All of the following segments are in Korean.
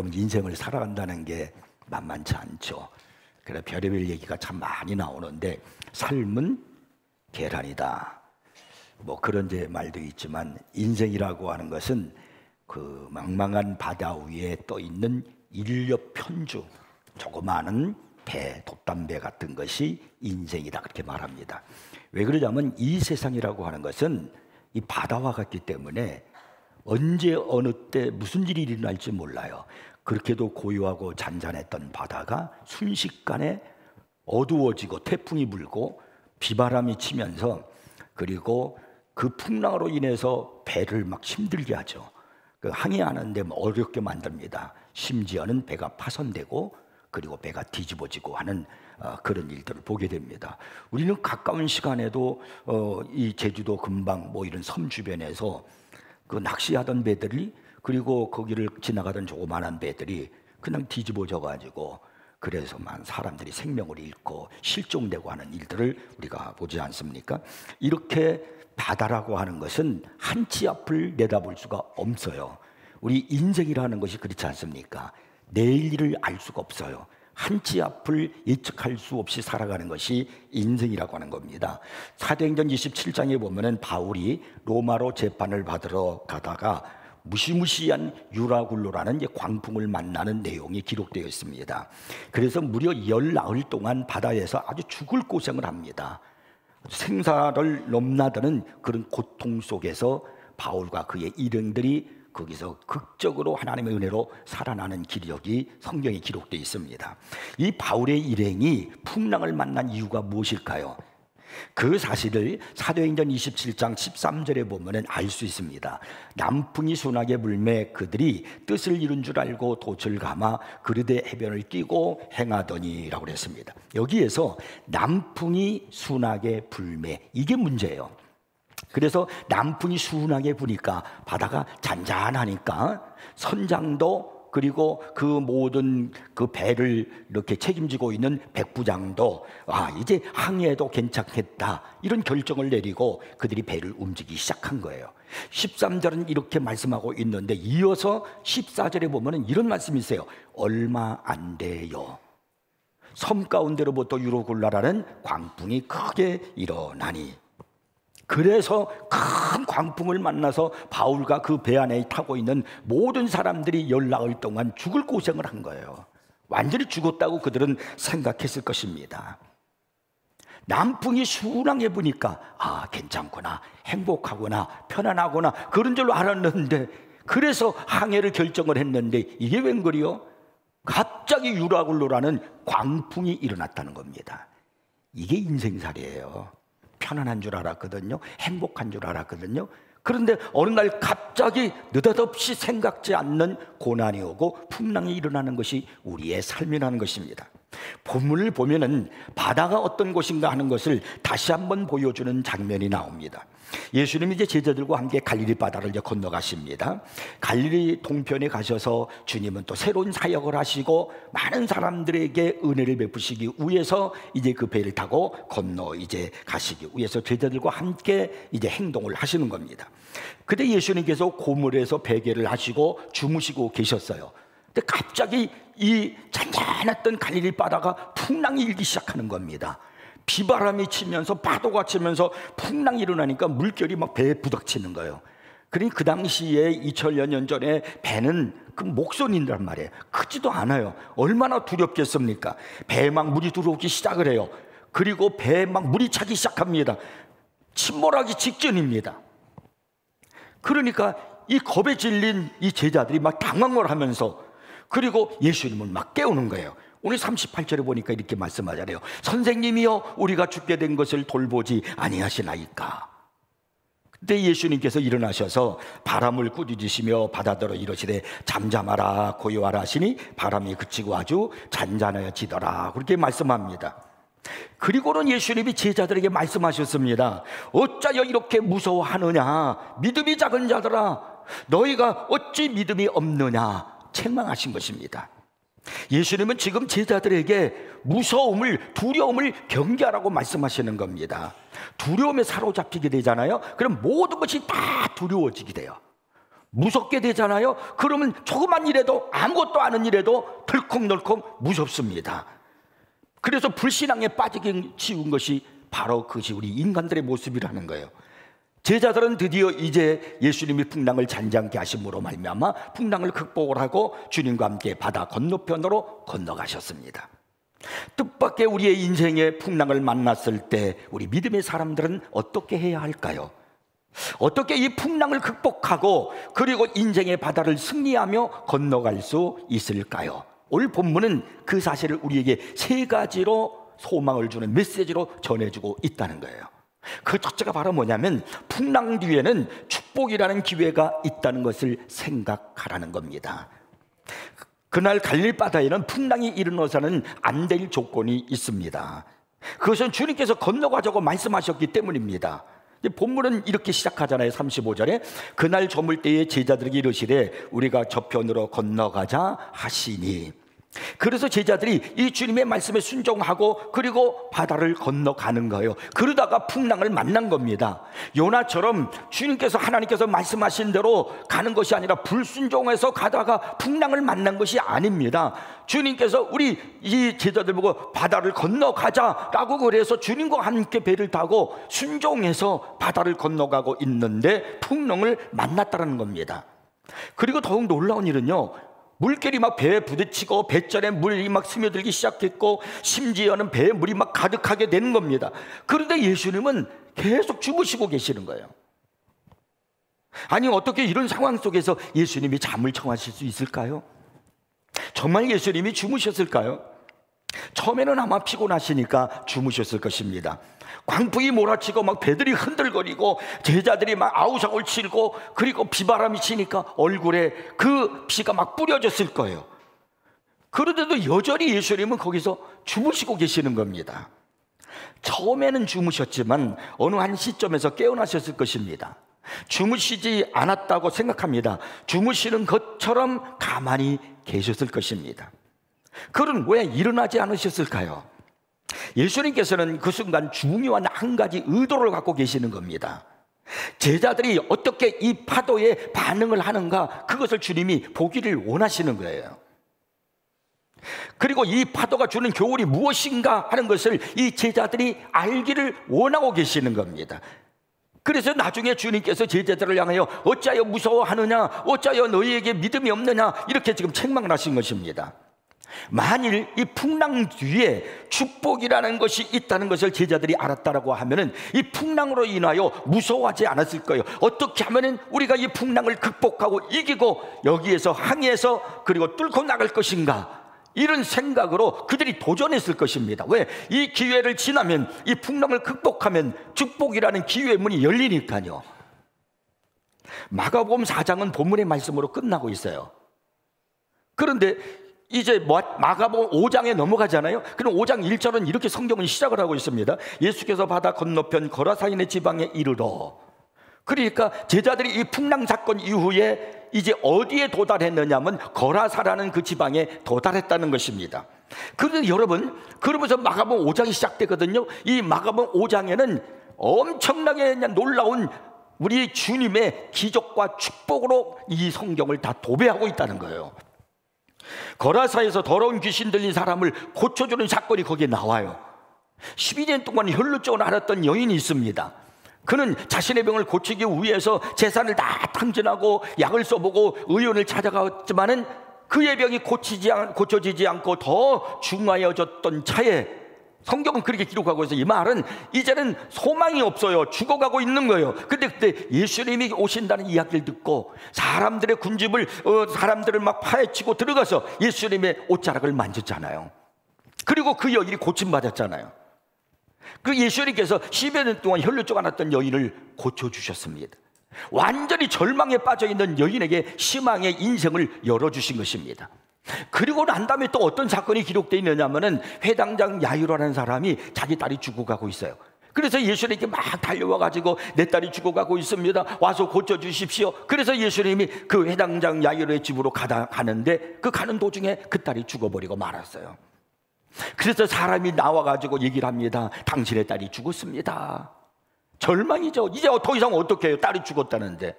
여러분, 인생을 살아간다는 게 만만치 않죠. 그래 별의별 얘기가 참 많이 나오는데 삶은 계란이다, 뭐 그런 제 말도 있지만 인생이라고 하는 것은 그 망망한 바다 위에 떠 있는 인력 편주, 조그마한 배, 돛담배 같은 것이 인생이다, 그렇게 말합니다. 왜 그러냐면 이 세상이라고 하는 것은 이 바다와 같기 때문에 언제 어느 때 무슨 일이 일어날지 몰라요. 그렇게도 고요하고 잔잔했던 바다가 순식간에 어두워지고 태풍이 불고 비바람이 치면서, 그리고 그 풍랑으로 인해서 배를 막 힘들게 하죠. 그 항해하는데 어렵게 만듭니다. 심지어는 배가 파손되고 그리고 배가 뒤집어지고 하는 그런 일들을 보게 됩니다. 우리는 가까운 시간에도 이 제주도 근방 뭐 이런 섬 주변에서 그 낚시하던 배들이, 그리고 거기를 지나가던 조그마한 배들이 그냥 뒤집어져 가지고 그래서만 사람들이 생명을 잃고 실종되고 하는 일들을 우리가 보지 않습니까? 이렇게 바다라고 하는 것은 한치 앞을 내다볼 수가 없어요. 우리 인생이라는 것이 그렇지 않습니까? 내일 일을 알 수가 없어요. 한치 앞을 예측할 수 없이 살아가는 것이 인생이라고 하는 겁니다. 사도행전 27장에 보면은 바울이 로마로 재판을 받으러 가다가 무시무시한 유라굴로라는 광풍을 만나는 내용이 기록되어 있습니다. 그래서 무려 10나흘 동안 바다에서 아주 죽을 고생을 합니다. 생사를 넘나드는 그런 고통 속에서 바울과 그의 일행들이 거기서 극적으로 하나님의 은혜로 살아나는 기록이 성경에 기록되어 있습니다. 이 바울의 일행이 풍랑을 만난 이유가 무엇일까요? 그 사실을 사도행전 27장 13절에 보면 알 수 있습니다. 남풍이 순하게 불매 그들이 뜻을 이룬 줄 알고 돛을 감아 그르되 해변을 끼고 행하더니라고 그랬습니다. 여기에서 남풍이 순하게 불매, 이게 문제예요. 그래서 남풍이 순하게 부니까 바다가 잔잔하니까 선장도, 그리고 그 모든 그 배를 이렇게 책임지고 있는 백부장도 이제 항해도 괜찮겠다, 이런 결정을 내리고 그들이 배를 움직이기 시작한 거예요. 13절은 이렇게 말씀하고 있는데 이어서 14절에 보면 이런 말씀이 있어요. 얼마 안 돼요. 섬 가운데로부터 유로굴라라는 광풍이 크게 일어나니, 그래서 큰 광풍을 만나서 바울과 그 배 안에 타고 있는 모든 사람들이 10나흘 동안 죽을 고생을 한 거예요. 완전히 죽었다고 그들은 생각했을 것입니다. 남풍이 순하게 부니까 괜찮구나, 행복하구나, 편안하구나, 그런 줄로 알았는데, 그래서 항해를 결정을 했는데 이게 웬걸이요? 갑자기 유라굴로라는 광풍이 일어났다는 겁니다. 이게 인생살이에요. 편안한 줄 알았거든요. 행복한 줄 알았거든요. 그런데 어느 날 갑자기 느닷없이 생각지 않는 고난이 오고 풍랑이 일어나는 것이 우리의 삶이라는 것입니다. 본문을 보면은 바다가 어떤 곳인가 하는 것을 다시 한번 보여주는 장면이 나옵니다. 예수님이 이제 제자들과 함께 갈릴리 바다를 이제 건너가십니다. 갈릴리 동편에 가셔서 주님은 또 새로운 사역을 하시고 많은 사람들에게 은혜를 베푸시기 위해서 이제 그 배를 타고 건너 이제 가시기 위해서 제자들과 함께 이제 행동을 하시는 겁니다. 그때 예수님께서 고물에서 베개를 하시고 주무시고 계셨어요. 근데 갑자기 이 잔잔했던 갈릴리 바다가 풍랑이 일기 시작하는 겁니다. 비바람이 치면서 파도가 치면서 풍랑이 일어나니까 물결이 막 배에 부닥치는 거예요. 그러니 그 당시에 2000여 년 전에 배는 그 목선이란 말이에요. 크지도 않아요. 얼마나 두렵겠습니까? 배에 막 물이 들어오기 시작을 해요. 그리고 배에 막 물이 차기 시작합니다. 침몰하기 직전입니다. 그러니까 이 겁에 질린 이 제자들이 막 당황을 하면서, 그리고 예수님을 막 깨우는 거예요. 오늘 38절에 보니까 이렇게 말씀하잖아요. 선생님이여, 우리가 죽게 된 것을 돌보지 아니하시나이까. 그때 예수님께서 일어나셔서 바람을 꾸짖으시며 바다더러 이러시되 잠잠하라 고요하라 하시니 바람이 그치고 아주 잔잔해지더라, 그렇게 말씀합니다. 그리고는 예수님이 제자들에게 말씀하셨습니다. 어찌하여 이렇게 무서워하느냐, 믿음이 작은 자들아, 너희가 어찌 믿음이 없느냐, 책망하신 것입니다. 예수님은 지금 제자들에게 무서움을, 두려움을 경계하라고 말씀하시는 겁니다. 두려움에 사로잡히게 되잖아요. 그럼 모든 것이 다 두려워지게 돼요. 무섭게 되잖아요. 그러면 조그만 일에도, 아무것도 아닌 일에도 덜컹덜컹 무섭습니다. 그래서 불신앙에 빠지기 쉬운 것이 바로 그것이 우리 인간들의 모습이라는 거예요. 제자들은 드디어 이제 예수님이 풍랑을 잔잔케 하심으로 말미암아 풍랑을 극복을 하고 주님과 함께 바다 건너편으로 건너가셨습니다. 뜻밖의 우리의 인생에 풍랑을 만났을 때 우리 믿음의 사람들은 어떻게 해야 할까요? 어떻게 이 풍랑을 극복하고 그리고 인생의 바다를 승리하며 건너갈 수 있을까요? 오늘 본문은 그 사실을 우리에게 세 가지로 소망을 주는 메시지로 전해주고 있다는 거예요. 그 첫째가 바로 뭐냐면 풍랑 뒤에는 축복이라는 기회가 있다는 것을 생각하라는 겁니다. 그날 갈릴 바다에는 풍랑이 일어나서는 안 될 조건이 있습니다. 그것은 주님께서 건너가자고 말씀하셨기 때문입니다. 본문은 이렇게 시작하잖아요. 35절에 그날 저물 때에 제자들에게 이르시되 우리가 저편으로 건너가자 하시니. 그래서 제자들이 이 주님의 말씀에 순종하고 그리고 바다를 건너가는 거예요. 그러다가 풍랑을 만난 겁니다. 요나처럼 주님께서, 하나님께서 말씀하신 대로 가는 것이 아니라 불순종해서 가다가 풍랑을 만난 것이 아닙니다. 주님께서 우리 이 제자들 보고 바다를 건너가자라고 그래서 주님과 함께 배를 타고 순종해서 바다를 건너가고 있는데 풍랑을 만났다는 겁니다. 그리고 더욱 놀라운 일은요, 물결이 막 배에 부딪히고 뱃전에 물이 막 스며들기 시작했고 심지어는 배에 물이 막 가득하게 되는 겁니다. 그런데 예수님은 계속 주무시고 계시는 거예요. 아니, 어떻게 이런 상황 속에서 예수님이 잠을 청하실 수 있을까요? 정말 예수님이 주무셨을까요? 처음에는 아마 피곤하시니까 주무셨을 것입니다. 광풍이 몰아치고 막 배들이 흔들거리고 제자들이 막 아우성을 치고 그리고 비바람이 치니까 얼굴에 그 피가 막 뿌려졌을 거예요. 그런데도 여전히 예수님은 거기서 주무시고 계시는 겁니다. 처음에는 주무셨지만 어느 한 시점에서 깨어나셨을 것입니다. 주무시지 않았다고 생각합니다. 주무시는 것처럼 가만히 계셨을 것입니다. 그는 왜 일어나지 않으셨을까요? 예수님께서는 그 순간 중요한 한 가지 의도를 갖고 계시는 겁니다. 제자들이 어떻게 이 파도에 반응을 하는가, 그것을 주님이 보기를 원하시는 거예요. 그리고 이 파도가 주는 교훈이 무엇인가 하는 것을 이 제자들이 알기를 원하고 계시는 겁니다. 그래서 나중에 주님께서 제자들을 향하여 어찌하여 무서워하느냐, 어찌하여 너희에게 믿음이 없느냐, 이렇게 지금 책망을 하신 것입니다. 만일 이 풍랑 뒤에 축복이라는 것이 있다는 것을 제자들이 알았다라고 하면은 이 풍랑으로 인하여 무서워하지 않았을 거예요. 어떻게 하면은 우리가 이 풍랑을 극복하고 이기고 여기에서 항해해서 그리고 뚫고 나갈 것인가, 이런 생각으로 그들이 도전했을 것입니다. 왜? 이 기회를 지나면, 이 풍랑을 극복하면 축복이라는 기회의 문이 열리니까요. 마가복음 4장은 본문의 말씀으로 끝나고 있어요. 그런데 이제 마가복음 5장에 넘어가잖아요. 그럼 5장 1절은 이렇게 성경은 시작을 하고 있습니다. 예수께서 바다 건너편 거라사인의 지방에 이르러. 그러니까 제자들이 이 풍랑 사건 이후에 이제 어디에 도달했느냐면 거라사라는 그 지방에 도달했다는 것입니다. 그런데 여러분, 그러면서 마가복음 5장이 시작되거든요. 이 마가복음 5장에는 엄청나게 놀라운 우리 주님의 기적과 축복으로 이 성경을 다 도배하고 있다는 거예요. 거라사에서 더러운 귀신 들린 사람을 고쳐주는 사건이 거기에 나와요. 12년 동안 혈루증을 앓았던 여인이 있습니다. 그는 자신의 병을 고치기 위해서 재산을 다 탕진하고 약을 써보고 의원을 찾아갔지만은 그의 병이 고쳐지지 않고 더 중하여졌던 차에 성경은 그렇게 기록하고 있어요. 이 말은 이제는 소망이 없어요. 죽어가고 있는 거예요. 근데 그때 예수님이 오신다는 이야기를 듣고 사람들의 군집을 사람들을 막 파헤치고 들어가서 예수님의 옷자락을 만졌잖아요. 그리고 그 여인이 고침받았잖아요. 그 예수님께서 10여 년 동안 혈루증 앓았던 여인을 고쳐주셨습니다. 완전히 절망에 빠져있는 여인에게 희망의 인생을 열어주신 것입니다. 그리고 난 다음에 또 어떤 사건이 기록되어 있느냐면은 회당장 야이로라는 사람이 자기 딸이 죽어가고 있어요. 그래서 예수님께 막 달려와가지고 내 딸이 죽어가고 있습니다. 와서 고쳐주십시오. 그래서 예수님이 그 회당장 야이로의 집으로 가는데 그 가는 도중에 그 딸이 죽어버리고 말았어요. 그래서 사람이 나와가지고 얘기를 합니다. 당신의 딸이 죽었습니다. 절망이죠. 이제 더 이상 어떻게 해요? 딸이 죽었다는데.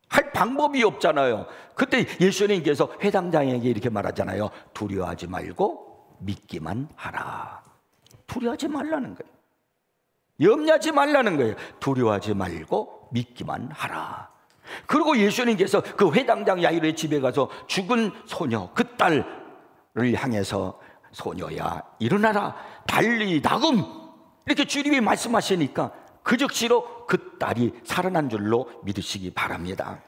할 방법이 없잖아요. 그때 예수님께서 회당장에게 이렇게 말하잖아요. 두려워하지 말고 믿기만 하라. 두려워하지 말라는 거예요. 염려하지 말라는 거예요. 두려워하지 말고 믿기만 하라. 그리고 예수님께서 그 회당장 야이로의 집에 가서 죽은 소녀, 그 딸을 향해서 소녀야 일어나라, 달리 나금, 이렇게 주님이 말씀하시니까 그 즉시로 그 딸이 살아난 줄로 믿으시기 바랍니다.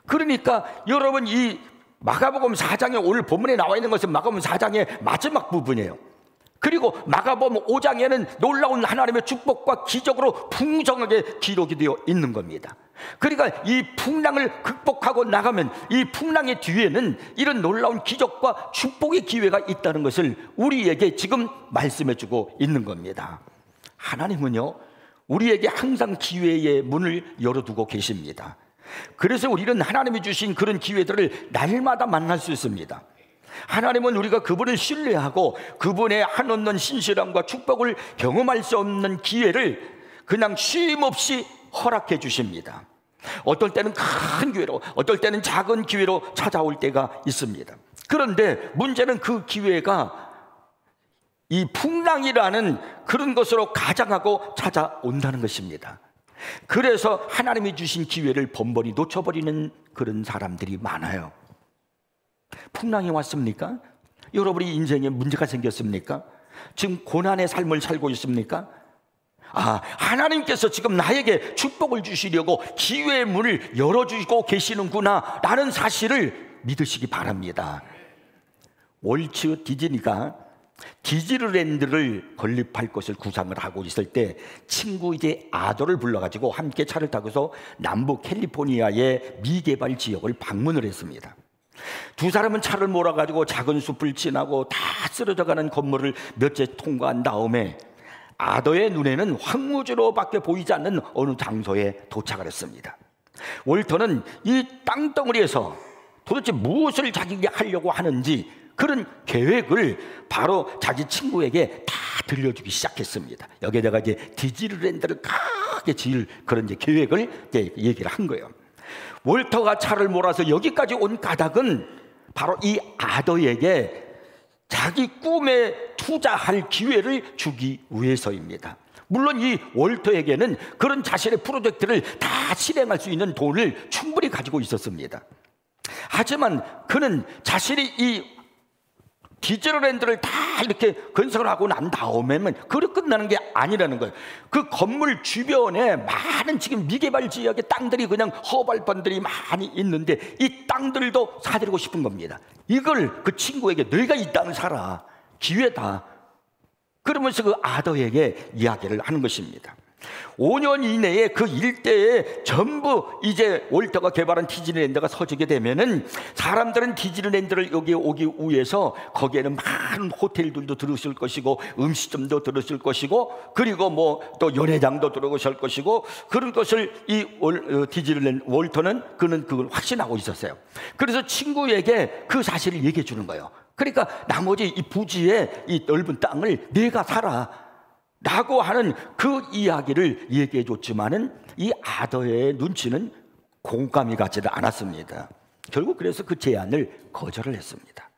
그러니까 여러분, 이 마가복음 4장에 오늘 본문에 나와 있는 것은 마가복음 4장의 마지막 부분이에요. 그리고 마가복음 5장에는 놀라운 하나님의 축복과 기적으로 풍성하게 기록이 되어 있는 겁니다. 그러니까 이 풍랑을 극복하고 나가면 이 풍랑의 뒤에는 이런 놀라운 기적과 축복의 기회가 있다는 것을 우리에게 지금 말씀해 주고 있는 겁니다. 하나님은요, 우리에게 항상 기회의 문을 열어두고 계십니다. 그래서 우리는 하나님이 주신 그런 기회들을 날마다 만날 수 있습니다. 하나님은 우리가 그분을 신뢰하고 그분의 한없는 신실함과 축복을 경험할 수 없는 기회를 그냥 쉼없이 허락해 주십니다. 어떨 때는 큰 기회로, 어떨 때는 작은 기회로 찾아올 때가 있습니다. 그런데 문제는 그 기회가 이 풍랑이라는 그런 것으로 가장하고 찾아온다는 것입니다. 그래서 하나님이 주신 기회를 번번이 놓쳐버리는 그런 사람들이 많아요. 풍랑이 왔습니까? 여러분이 인생에 문제가 생겼습니까? 지금 고난의 삶을 살고 있습니까? 하나님께서 지금 나에게 축복을 주시려고 기회의 문을 열어주고 계시는구나 라는 사실을 믿으시기 바랍니다. 월트 디즈니가 디즈니랜드를 건립할 것을 구상을 하고 있을 때 친구 이제 아더를 불러가지고 함께 차를 타고서 남부 캘리포니아의 미개발 지역을 방문을 했습니다. 두 사람은 차를 몰아가지고 작은 숲을 지나고 다 쓰러져가는 건물을 몇 채 통과한 다음에 아더의 눈에는 황무지로밖에 보이지 않는 어느 장소에 도착을 했습니다. 월터는 이 땅덩어리에서 도대체 무엇을 자기가 하려고 하는지 그런 계획을 바로 자기 친구에게 다 들려주기 시작했습니다. 여기에다가 이제 디즈니랜드를 크게 지을 그런 이제 계획을 이제 얘기를 한 거예요. 월터가 차를 몰아서 여기까지 온 까닭은 바로 이 아더에게 자기 꿈에 투자할 기회를 주기 위해서입니다. 물론 이 월터에게는 그런 자신의 프로젝트를 다 실행할 수 있는 돈을 충분히 가지고 있었습니다. 하지만 그는 자신이 이 디즈니랜드를 다 이렇게 건설을 하고 난 다음에는 그렇게 끝나는 게 아니라는 거예요. 그 건물 주변에 많은 지금 미개발 지역의 땅들이 그냥 허벌판들이 많이 있는데 이 땅들도 사들이고 싶은 겁니다. 이걸 그 친구에게 너희가 이 땅을 사라, 기회다, 그러면서 그 아더에게 이야기를 하는 것입니다. 5년 이내에 그 일대에 전부 이제 월터가 개발한 디즈니랜드가 서지게 되면은 사람들은 디즈니랜드를 여기 오기 위해서 거기에는 많은 호텔들도 들으실 것이고 음식점도 들으실 것이고 그리고 뭐 또 연회장도 들어오실 것이고 그런 것을 이 디즈니랜드 월터는 그걸 확신하고 있었어요. 그래서 친구에게 그 사실을 얘기해 주는 거예요. 그러니까 나머지 이 부지에 이 넓은 땅을 내가 사라 라고 하는 그 이야기를 얘기해 줬지만은 이 아더의 눈치는 공감이 가지를 않았습니다. 결국 그래서 그 제안을 거절을 했습니다.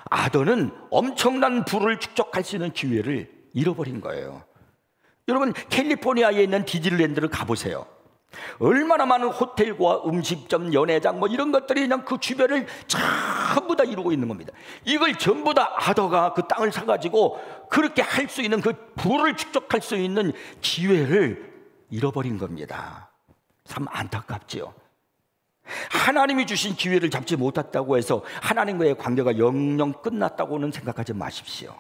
아더는 엄청난 부를 축적할 수 있는 기회를 잃어버린 거예요. 여러분, 캘리포니아에 있는 디즈니랜드를 가보세요. 얼마나 많은 호텔과 음식점, 연회장 뭐 이런 것들이 그냥 그 주변을 전부 다 이루고 있는 겁니다. 이걸 전부 다 아더가 그 땅을 사가지고 그렇게 할 수 있는 그 부를 축적할 수 있는 기회를 잃어버린 겁니다. 참 안타깝지요. 하나님이 주신 기회를 잡지 못했다고 해서 하나님과의 관계가 영영 끝났다고는 생각하지 마십시오.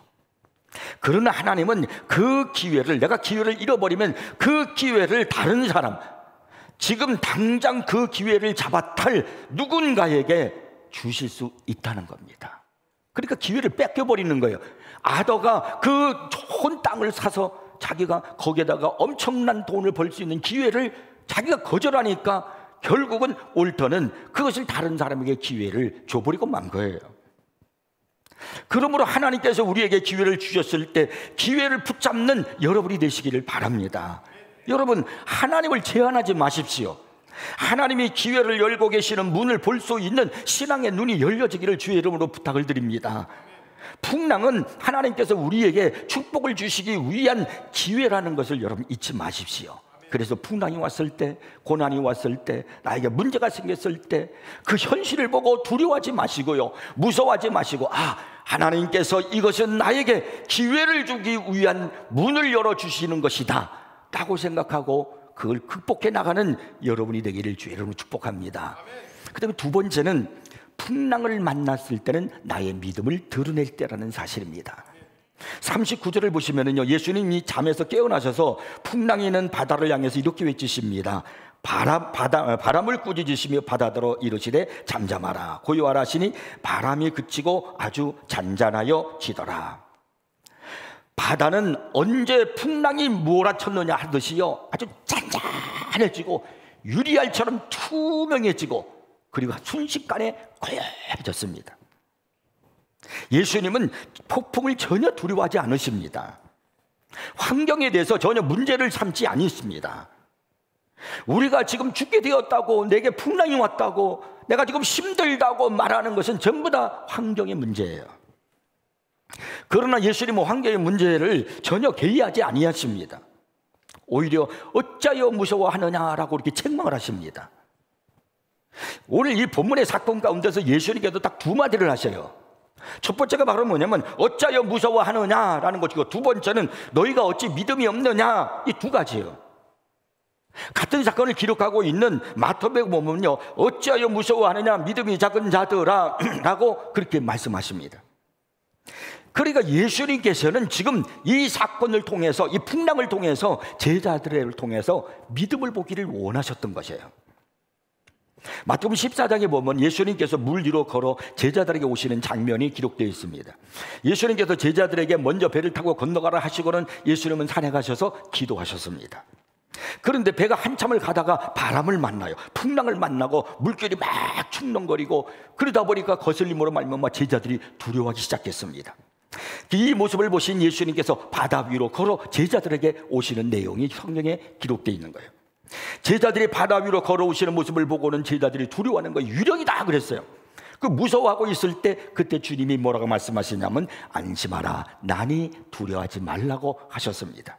그러나 하나님은 그 기회를, 내가 기회를 잃어버리면 그 기회를 다른 사람, 지금 당장 그 기회를 잡아탈 누군가에게 주실 수 있다는 겁니다. 그러니까 기회를 뺏겨버리는 거예요. 아더가 그 좋은 땅을 사서 자기가 거기에다가 엄청난 돈을 벌 수 있는 기회를 자기가 거절하니까 결국은 월터는 그것을 다른 사람에게 기회를 줘버리고 만 거예요. 그러므로 하나님께서 우리에게 기회를 주셨을 때 기회를 붙잡는 여러분이 되시기를 바랍니다. 여러분, 하나님을 제한하지 마십시오. 하나님이 기회를 열고 계시는 문을 볼 수 있는 신앙의 눈이 열려지기를 주의 이름으로 부탁을 드립니다. 풍랑은 하나님께서 우리에게 축복을 주시기 위한 기회라는 것을 여러분 잊지 마십시오. 그래서 풍랑이 왔을 때, 고난이 왔을 때, 나에게 문제가 생겼을 때 그 현실을 보고 두려워하지 마시고요, 무서워하지 마시고, 하나님께서 이것은 나에게 기회를 주기 위한 문을 열어주시는 것이다 라고 생각하고 그걸 극복해 나가는 여러분이 되기를 주의 이름으로 축복합니다. 그 다음에 두 번째는 풍랑을 만났을 때는 나의 믿음을 드러낼 때라는 사실입니다. 39절을 보시면은요, 예수님이 잠에서 깨어나셔서 풍랑이 있는 바다를 향해서 이렇게 외치십니다. 바람을 꾸짖으시며 바다더러 이르시되 잠잠하라 고요하라 하시니 바람이 그치고 아주 잔잔하여 지더라. 바다는 언제 풍랑이 몰아쳤느냐 하듯이요, 아주 잔잔해지고 유리알처럼 투명해지고 그리고 순식간에 고요해졌습니다. 예수님은 폭풍을 전혀 두려워하지 않으십니다. 환경에 대해서 전혀 문제를 삼지 않으십니다. 우리가 지금 죽게 되었다고, 내게 풍랑이 왔다고, 내가 지금 힘들다고 말하는 것은 전부 다 환경의 문제예요. 그러나 예수님은 환경의 문제를 전혀 개의하지 아니하십니다. 오히려 어찌하여 무서워하느냐라고 이렇게 책망을 하십니다. 오늘 이 본문의 사건 가운데서 예수님께서 딱 두 마디를 하셔요. 첫 번째가 바로 뭐냐면 어찌하여 무서워하느냐라는 것이고, 두 번째는 너희가 어찌 믿음이 없느냐, 이 두 가지예요. 같은 사건을 기록하고 있는 마태복음 보면요, 어찌하여 무서워하느냐 믿음이 작은 자들아 라고 그렇게 말씀하십니다. 그러니까 예수님께서는 지금 이 사건을 통해서, 이 풍랑을 통해서 제자들을 통해서 믿음을 보기를 원하셨던 것이에요. 마태복음 14장에 보면 예수님께서 물 위로 걸어 제자들에게 오시는 장면이 기록되어 있습니다. 예수님께서 제자들에게 먼저 배를 타고 건너가라 하시고는 예수님은 산에 가셔서 기도하셨습니다. 그런데 배가 한참을 가다가 바람을 만나요. 풍랑을 만나고 물결이 막 충렁거리고, 그러다 보니까 거슬림으로 말미암아 제자들이 두려워하기 시작했습니다. 이 모습을 보신 예수님께서 바다 위로 걸어 제자들에게 오시는 내용이 성경에 기록되어 있는 거예요. 제자들이 바다 위로 걸어오시는 모습을 보고는 제자들이 두려워하는 거 유령이다 그랬어요. 그 무서워하고 있을 때 그때 주님이 뭐라고 말씀하시냐면 안심하라, 나니 두려워하지 말라고 하셨습니다.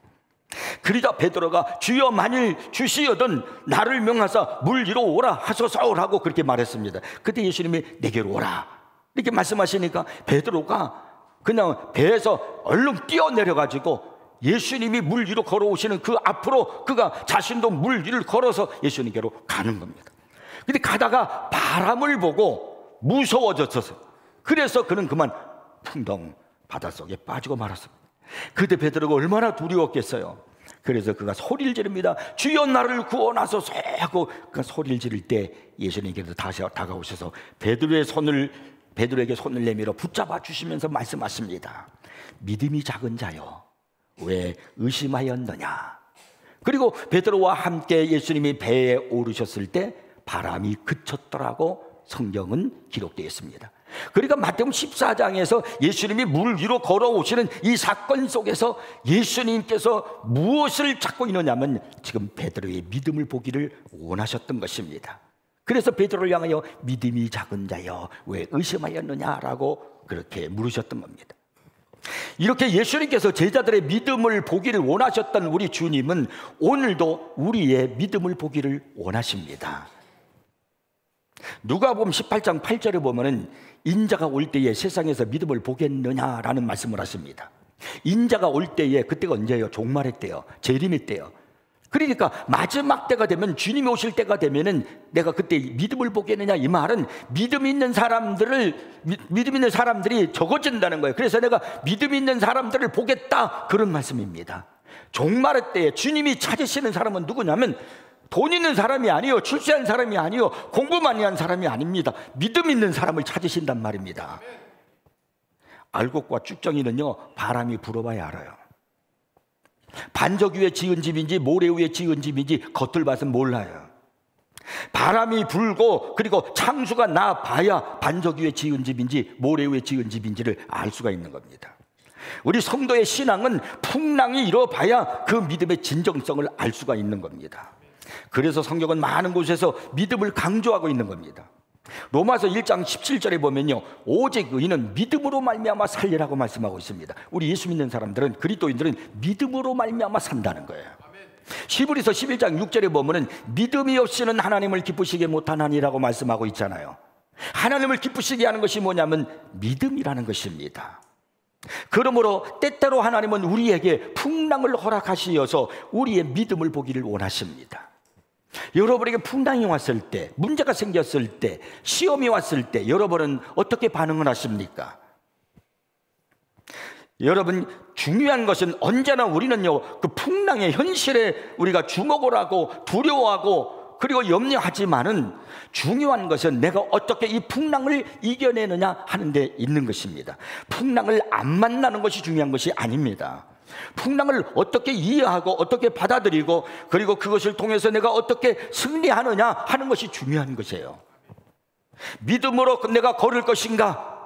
그러자 베드로가 주여 만일 주시여든 나를 명하사 물 위로 오라 하소서라고 그렇게 말했습니다. 그때 예수님이 내게로 오라 이렇게 말씀하시니까 베드로가 그냥 배에서 얼른 뛰어내려가지고 예수님이 물 위로 걸어오시는 그 앞으로 그가 자신도 물 위를 걸어서 예수님께로 가는 겁니다. 근데 가다가 바람을 보고 무서워졌어요. 그래서 그는 그만 풍덩 바닷속에 빠지고 말았습니다. 그때 베드로가 얼마나 두려웠겠어요. 그래서 그가 소리를 지릅니다. 주여 나를 구원하소서 하고 그 소리를 지를 때 예수님께서 다시 다가오셔서 베드로에게 손을 내밀어 붙잡아 주시면서 말씀하십니다. 믿음이 작은 자여 왜 의심하였느냐. 그리고 베드로와 함께 예수님이 배에 오르셨을 때 바람이 그쳤더라고 성경은 기록되어 있습니다. 그러니까 마태복음 14장에서 예수님이 물 위로 걸어오시는 이 사건 속에서 예수님께서 무엇을 찾고 있느냐면 지금 베드로의 믿음을 보기를 원하셨던 것입니다. 그래서 베드로를 향하여 믿음이 작은 자여 왜 의심하였느냐라고 그렇게 물으셨던 겁니다. 이렇게 예수님께서 제자들의 믿음을 보기를 원하셨던 우리 주님은 오늘도 우리의 믿음을 보기를 원하십니다. 누가복음 18장 8절에 보면은 인자가 올 때에 세상에서 믿음을 보겠느냐라는 말씀을 하십니다. 인자가 올 때에, 그때가 언제예요? 종말의 때요, 재림의 때요. 그러니까 마지막 때가 되면, 주님이 오실 때가 되면은 내가 그때 믿음을 보겠느냐, 이 말은 믿음 있는 사람들이 적어진다는 거예요. 그래서 내가 믿음 있는 사람들을 보겠다, 그런 말씀입니다. 종말의 때에 주님이 찾으시는 사람은 누구냐면 돈 있는 사람이 아니요, 출세한 사람이 아니요, 공부 많이 한 사람이 아닙니다. 믿음 있는 사람을 찾으신단 말입니다. 알곡과 쭉정이는요 바람이 불어봐야 알아요. 반석 위에 지은 집인지 모래 위에 지은 집인지 겉을 봐서는 몰라요. 바람이 불고 그리고 창수가 나 봐야 반석 위에 지은 집인지 모래 위에 지은 집인지를 알 수가 있는 겁니다. 우리 성도의 신앙은 풍랑이 일어봐야 그 믿음의 진정성을 알 수가 있는 겁니다. 그래서 성경은 많은 곳에서 믿음을 강조하고 있는 겁니다. 로마서 1장 17절에 보면요, 오직 의인은 믿음으로 말미암아 살리라고 말씀하고 있습니다. 우리 예수 믿는 사람들은, 그리스도인들은 믿음으로 말미암아 산다는 거예요. 히브리서 11장 6절에 보면은 믿음이 없이는 하나님을 기쁘시게 못하나니라고 말씀하고 있잖아요. 하나님을 기쁘시게 하는 것이 뭐냐면 믿음이라는 것입니다. 그러므로 때때로 하나님은 우리에게 풍랑을 허락하시어서 우리의 믿음을 보기를 원하십니다. 여러분에게 풍랑이 왔을 때, 문제가 생겼을 때, 시험이 왔을 때 여러분은 어떻게 반응을 하십니까? 여러분, 중요한 것은 언제나 우리는요, 그 풍랑의 현실에 우리가 주목을 하고 두려워하고 그리고 염려하지만은, 중요한 것은 내가 어떻게 이 풍랑을 이겨내느냐 하는 데 있는 것입니다. 풍랑을 안 만나는 것이 중요한 것이 아닙니다. 풍랑을 어떻게 이해하고 어떻게 받아들이고 그리고 그것을 통해서 내가 어떻게 승리하느냐 하는 것이 중요한 것이에요. 믿음으로 내가 걸을 것인가?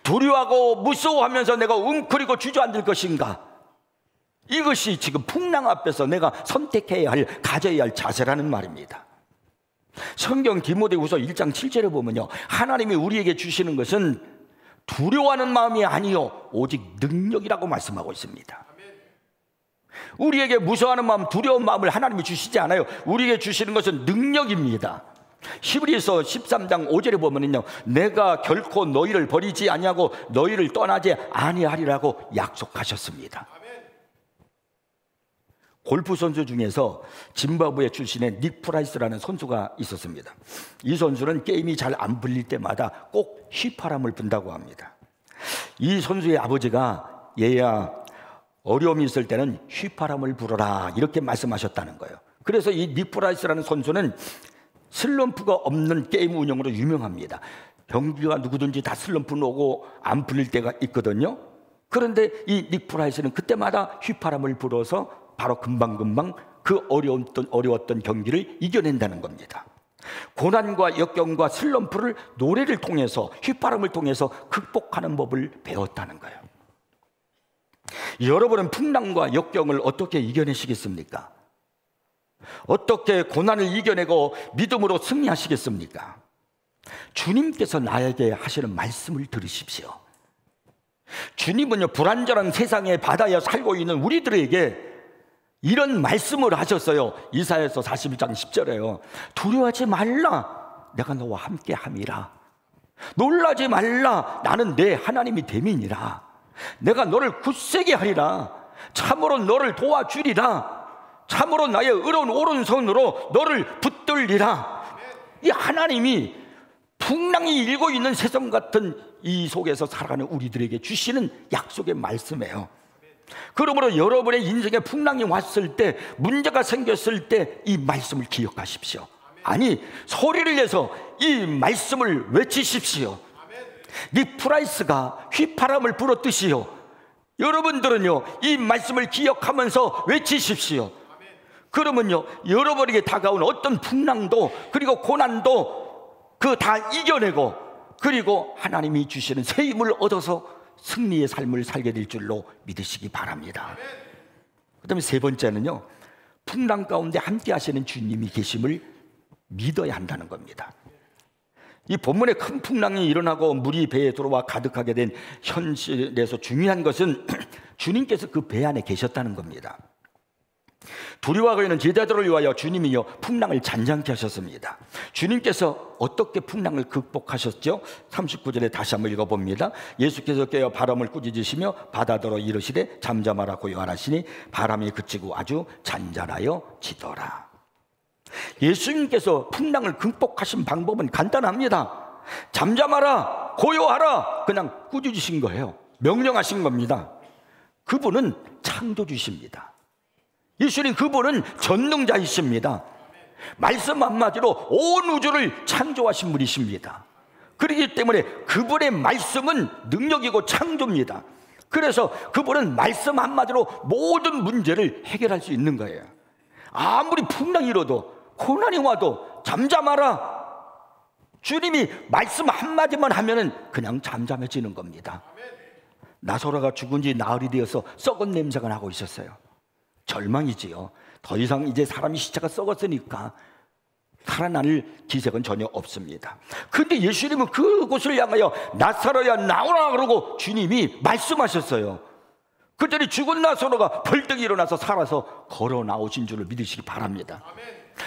두려워하고 무서워하면서 내가 웅크리고 주저앉을 것인가? 이것이 지금 풍랑 앞에서 내가 선택해야 할, 가져야 할 자세라는 말입니다. 성경 디모데후서 1장 7절에 보면요, 하나님이 우리에게 주시는 것은 두려워하는 마음이 아니요 오직 능력이라고 말씀하고 있습니다. 우리에게 무서워하는 마음, 두려운 마음을 하나님이 주시지 않아요. 우리에게 주시는 것은 능력입니다. 히브리서 13장 5절에 보면요, 내가 결코 너희를 버리지 아니하고 너희를 떠나지 아니하리라고 약속하셨습니다. 골프 선수 중에서 짐바브웨 출신의 닉 프라이스라는 선수가 있었습니다. 이 선수는 게임이 잘 안 풀릴 때마다 꼭 휘파람을 분다고 합니다. 이 선수의 아버지가 얘야, 어려움이 있을 때는 휘파람을 불어라 이렇게 말씀하셨다는 거예요. 그래서 이 닉 프라이스라는 선수는 슬럼프가 없는 게임 운영으로 유명합니다. 경기가 누구든지 다 슬럼프는 오고 안 풀릴 때가 있거든요. 그런데 이 닉 프라이스는 그때마다 휘파람을 불어서 바로 금방금방 그 어려웠던 경기를 이겨낸다는 겁니다. 고난과 역경과 슬럼프를 노래를 통해서, 휘파람을 통해서 극복하는 법을 배웠다는 거예요. 여러분은 풍랑과 역경을 어떻게 이겨내시겠습니까? 어떻게 고난을 이겨내고 믿음으로 승리하시겠습니까? 주님께서 나에게 하시는 말씀을 들으십시오. 주님은요, 불안전한 세상의 바다에 살고 있는 우리들에게 이런 말씀을 하셨어요. 이사야서 41장 10절에요. 두려워하지 말라, 내가 너와 함께 함이라. 놀라지 말라, 나는 내 하나님이 됨이니라. 내가 너를 굳세게 하리라. 참으로 너를 도와주리라. 참으로 나의 의로운 오른손으로 너를 붙들리라. 이 하나님이 풍랑이 일고 있는 세상 같은 이 속에서 살아가는 우리들에게 주시는 약속의 말씀이에요. 그러므로 여러분의 인생에 풍랑이 왔을 때, 문제가 생겼을 때 이 말씀을 기억하십시오. 아니, 소리를 내서 이 말씀을 외치십시오. 닉 프라이스가 휘파람을 불었듯이요, 여러분들은요 이 말씀을 기억하면서 외치십시오. 그러면요 여러분에게 다가온 어떤 풍랑도 그리고 고난도 그 다 이겨내고, 그리고 하나님이 주시는 새 힘을 얻어서 승리의 삶을 살게 될 줄로 믿으시기 바랍니다. 그 다음에 세 번째는요, 풍랑 가운데 함께 하시는 주님이 계심을 믿어야 한다는 겁니다. 이 본문에 큰 풍랑이 일어나고 물이 배에 들어와 가득하게 된 현실에서 중요한 것은 주님께서 그 배 안에 계셨다는 겁니다. 두려워하고 있는 제자들을 위하여 주님이요 풍랑을 잔잔케 하셨습니다. 주님께서 어떻게 풍랑을 극복하셨죠? 39절에 다시 한번 읽어봅니다. 예수께서 깨어 바람을 꾸짖으시며 바다더러 이르시되 잠잠하라 고요하시니 바람이 그치고 아주 잔잔하여 지더라. 예수님께서 풍랑을 극복하신 방법은 간단합니다. 잠잠하라, 고요하라, 그냥 꾸짖으신 거예요. 명령하신 겁니다. 그분은 창조주십니다. 예수님, 그분은 전능자이십니다. 말씀 한마디로 온 우주를 창조하신 분이십니다. 그렇기 때문에 그분의 말씀은 능력이고 창조입니다. 그래서 그분은 말씀 한마디로 모든 문제를 해결할 수 있는 거예요. 아무리 풍랑이 일어도, 고난이 와도 잠잠하라, 주님이 말씀 한마디만 하면은 그냥 잠잠해지는 겁니다. 나소라가 죽은 지 나흘이 되어서 썩은 냄새가 나고 있었어요. 절망이지요. 더 이상 이제 사람이 시체가 썩었으니까 살아날 기색은 전혀 없습니다. 근데 예수님은 그곳을 향하여 나사로야 나오라 그러고 주님이 말씀하셨어요. 그랬더니 죽은 나사로가 벌떡 일어나서 살아서 걸어 나오신 줄을 믿으시기 바랍니다.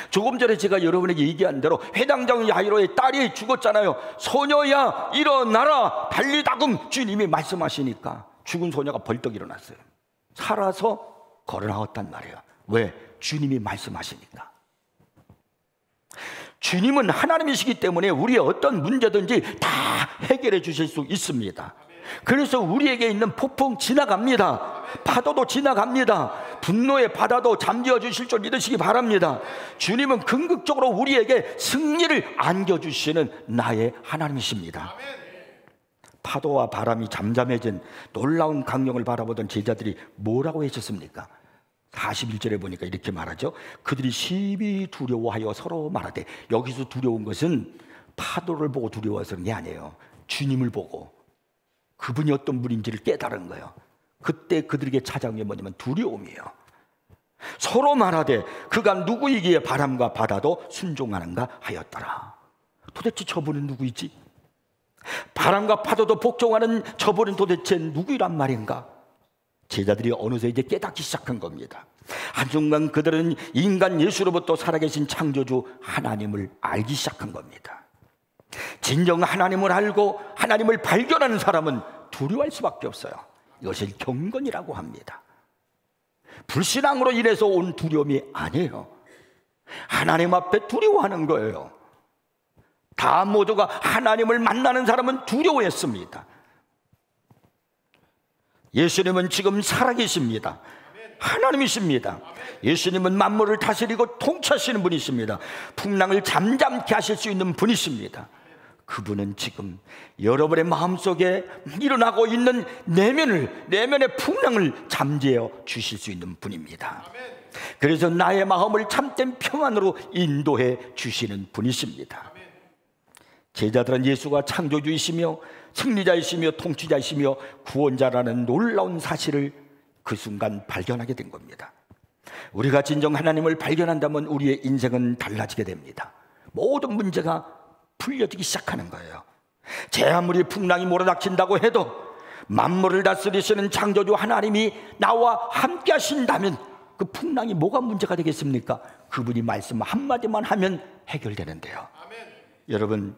조금 전에 제가 여러분에게 얘기한 대로 회당장 야이로의 딸이 죽었잖아요. 소녀야 일어나라 달리다금 주님이 말씀하시니까 죽은 소녀가 벌떡 일어났어요. 살아서 걸어 나왔단 말이에요. 왜? 주님이 말씀하시니까. 주님은 하나님이시기 때문에 우리의 어떤 문제든지 다 해결해 주실 수 있습니다. 그래서 우리에게 있는 폭풍 지나갑니다. 파도도 지나갑니다. 분노의 바다도 잠재워 주실 줄 믿으시기 바랍니다. 주님은 궁극적으로 우리에게 승리를 안겨주시는 나의 하나님이십니다. 파도와 바람이 잠잠해진 놀라운 강령을 바라보던 제자들이 뭐라고 하셨습니까? 41절에 보니까 이렇게 말하죠. 그들이 심히 두려워하여 서로 말하되, 여기서 두려운 것은 파도를 보고 두려워서 그런 게 아니에요. 주님을 보고 그분이 어떤 분인지를 깨달은 거예요. 그때 그들에게 찾아온 게 뭐냐면 두려움이에요. 서로 말하되 그가 누구이기에 바람과 바다도 순종하는가 하였더라. 도대체 저분은 누구이지? 바람과 파도도 복종하는 저분은 도대체 누구란 말인가? 제자들이 어느새 이제 깨닫기 시작한 겁니다. 한순간 그들은 인간 예수로부터 살아계신 창조주 하나님을 알기 시작한 겁니다. 진정 하나님을 알고 하나님을 발견하는 사람은 두려워할 수밖에 없어요. 이것을 경건이라고 합니다. 불신앙으로 인해서 온 두려움이 아니에요. 하나님 앞에 두려워하는 거예요. 다 모두가 하나님을 만나는 사람은 두려워했습니다. 예수님은 지금 살아계십니다. 하나님이십니다. 예수님은 만물을 다스리고 통치하시는 분이십니다. 풍랑을 잠잠케 하실 수 있는 분이십니다. 그분은 지금 여러분의 마음속에 일어나고 있는 내면의 풍랑을 잠재워 주실 수 있는 분입니다. 그래서 나의 마음을 참된 평안으로 인도해 주시는 분이십니다. 제자들은 예수가 창조주이시며 승리자이시며 통치자이시며 구원자라는 놀라운 사실을 그 순간 발견하게 된 겁니다. 우리가 진정 하나님을 발견한다면 우리의 인생은 달라지게 됩니다. 모든 문제가 풀려지기 시작하는 거예요. 제 아무리 풍랑이 몰아닥친다고 해도 만물을 다스리시는 창조주 하나님이 나와 함께 하신다면 그 풍랑이 뭐가 문제가 되겠습니까? 그분이 말씀 한마디만 하면 해결되는데요. 여러분,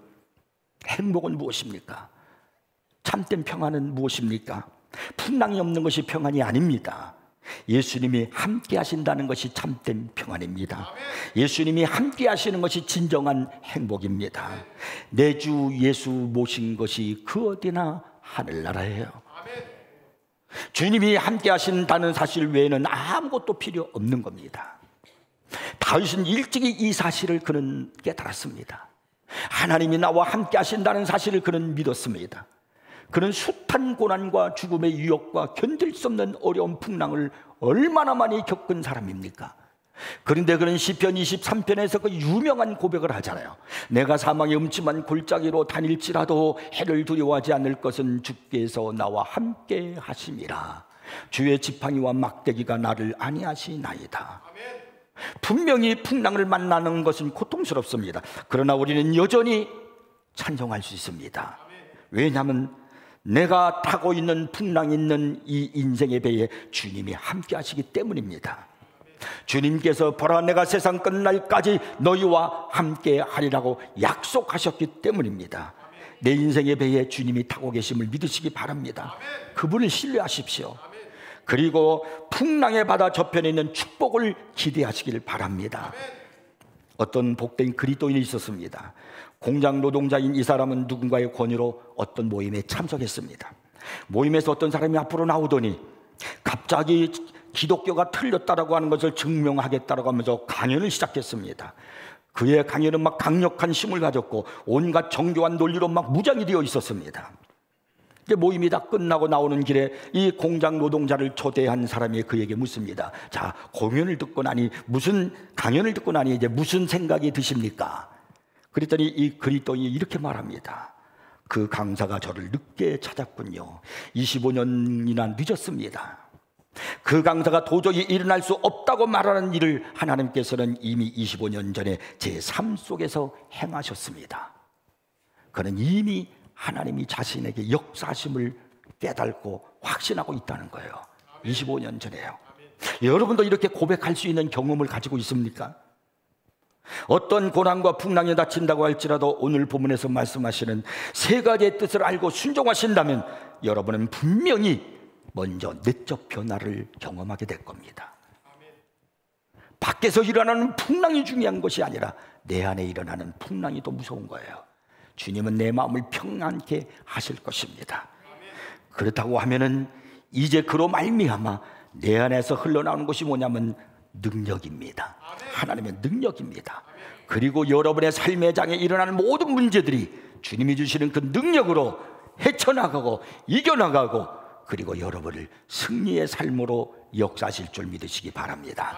행복은 무엇입니까? 참된 평안은 무엇입니까? 풍랑이 없는 것이 평안이 아닙니다. 예수님이 함께 하신다는 것이 참된 평안입니다. 예수님이 함께 하시는 것이 진정한 행복입니다. 내 주 예수 모신 것이 그 어디나 하늘나라예요. 주님이 함께 하신다는 사실 외에는 아무것도 필요 없는 겁니다. 다윗은 일찍이 이 사실을 그는 깨달았습니다. 하나님이 나와 함께 하신다는 사실을 그는 믿었습니다. 그는 숱한 고난과 죽음의 유혹과 견딜 수 없는 어려운 풍랑을 얼마나 많이 겪은 사람입니까? 그런데 그는 시편 23편에서 그 유명한 고백을 하잖아요. 내가 사망의 음침한 골짜기로 다닐지라도 해를 두려워하지 않을 것은 주께서 나와 함께 하심이라. 주의 지팡이와 막대기가 나를 안위하시나이다. 분명히 풍랑을 만나는 것은 고통스럽습니다. 그러나 우리는 여전히 찬송할 수 있습니다. 왜냐하면 내가 타고 있는 풍랑이 있는 이 인생의 배에 주님이 함께 하시기 때문입니다. 주님께서 보라 내가 세상 끝날까지 너희와 함께 하리라고 약속하셨기 때문입니다. 내 인생의 배에 주님이 타고 계심을 믿으시기 바랍니다. 그분을 신뢰하십시오. 그리고 풍랑의 바다 저편에 있는 축복을 기대하시길 바랍니다. 어떤 복된 그리스도인이 있었습니다. 공장 노동자인 이 사람은 누군가의 권유로 어떤 모임에 참석했습니다. 모임에서 어떤 사람이 앞으로 나오더니 갑자기 기독교가 틀렸다라고 하는 것을 증명하겠다라고 하면서 강연을 시작했습니다. 그의 강연은 막 강력한 힘을 가졌고 온갖 정교한 논리로 막 무장이 되어 있었습니다. 모임이 다 끝나고 나오는 길에 이 공장 노동자를 초대한 사람이 그에게 묻습니다. 자, 강연을 듣고 나니 이제 무슨 생각이 드십니까? 그랬더니 이 그리스도인이 이렇게 말합니다. 그 강사가 저를 늦게 찾았군요. 25년이나 늦었습니다. 그 강사가 도저히 일어날 수 없다고 말하는 일을 하나님께서는 이미 25년 전에 제 삶 속에서 행하셨습니다. 그는 이미 하나님이 자신에게 역사하심을 깨닫고 확신하고 있다는 거예요. 25년 전에요. 여러분도 이렇게 고백할 수 있는 경험을 가지고 있습니까? 어떤 고난과 풍랑에 닥친다고 할지라도 오늘 본문에서 말씀하시는 세 가지의 뜻을 알고 순종하신다면 여러분은 분명히 먼저 내적 변화를 경험하게 될 겁니다. 밖에서 일어나는 풍랑이 중요한 것이 아니라 내 안에 일어나는 풍랑이 더 무서운 거예요. 주님은 내 마음을 평안케 하실 것입니다. 그렇다고 하면은 이제 그로 말미암아 내 안에서 흘러나오는 것이 뭐냐면 능력입니다. 하나님의 능력입니다. 그리고 여러분의 삶의 장에 일어나는 모든 문제들이 주님이 주시는 그 능력으로 헤쳐나가고 이겨나가고, 그리고 여러분을 승리의 삶으로 역사하실 줄 믿으시기 바랍니다.